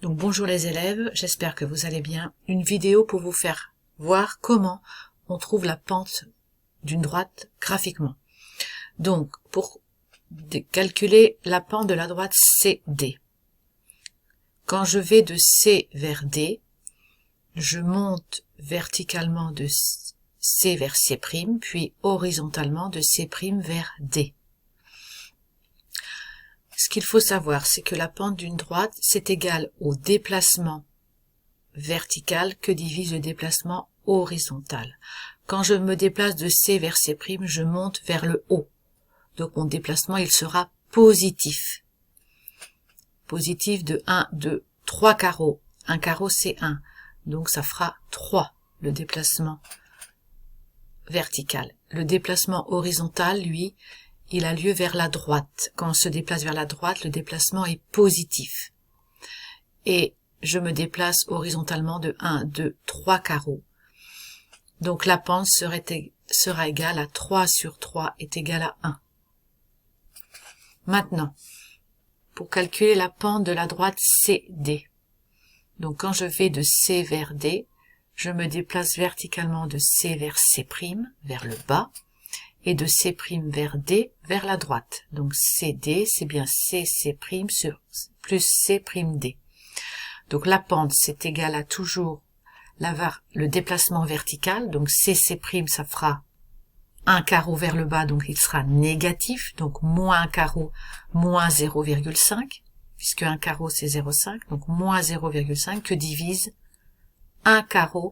Donc bonjour les élèves, j'espère que vous allez bien. Une vidéo pour vous faire voir comment on trouve la pente d'une droite graphiquement. Donc pour calculer la pente de la droite CD, quand je vais de C vers D, je monte verticalement de C vers C', puis horizontalement de C' vers D. Ce qu'il faut savoir, c'est que la pente d'une droite, c'est égal au déplacement vertical que divise le déplacement horizontal. Quand je me déplace de C vers C', je monte vers le haut. Donc mon déplacement, il sera positif. Positif de 1, 2, 3 carreaux. Un carreau, c'est 1. Donc ça fera 3, le déplacement vertical. Le déplacement horizontal, lui, il a lieu vers la droite. Quand on se déplace vers la droite, le déplacement est positif. Et je me déplace horizontalement de 1, 2, 3 carreaux. Donc la pente sera égale à 3 sur 3 est égal à 1. Maintenant, pour calculer la pente de la droite CD. Donc quand je vais de C vers D, je me déplace verticalement de C vers C', vers le bas, et de C' vers D, vers la droite. Donc CD, c'est bien C' plus C'D. Donc la pente, c'est égal à toujours le déplacement vertical. Donc C', ça fera un carreau vers le bas, donc il sera négatif. Donc moins un carreau, moins 0,5, puisque un carreau c'est 0,5, donc moins 0,5 que divise un carreau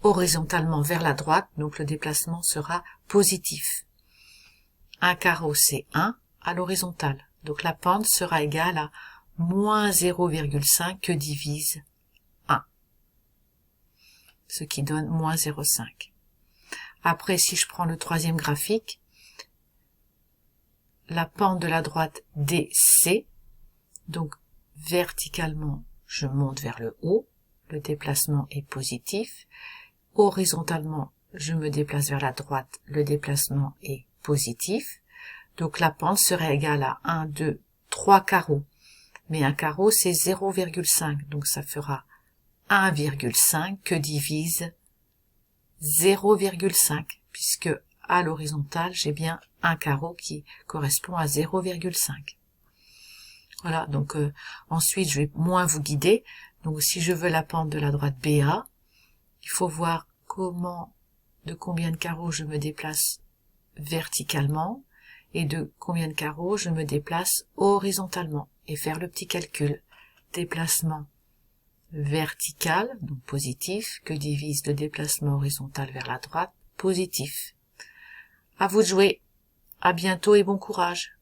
horizontalement vers la droite, donc le déplacement sera positif. Un carreau, c'est 1 à l'horizontale. Donc la pente sera égale à moins 0,5 que divise 1. Ce qui donne moins 0,5. Après, si je prends le troisième graphique, la pente de la droite DC, donc verticalement, je monte vers le haut. Le déplacement est positif. Horizontalement, je me déplace vers la droite, le déplacement est positif. Donc la pente serait égale à 1, 2, 3 carreaux. Mais un carreau, c'est 0,5. Donc ça fera 1,5 que divise 0,5. Puisque à l'horizontale, j'ai bien un carreau qui correspond à 0,5. Voilà, donc ensuite, je vais moins vous guider. Donc si je veux la pente de la droite BA, il faut voir de combien de carreaux je me déplace verticalement et de combien de carreaux je me déplace horizontalement et faire le petit calcul. Déplacement vertical, donc positif, que divise le déplacement horizontal vers la droite, positif. À vous de jouer. À bientôt et bon courage.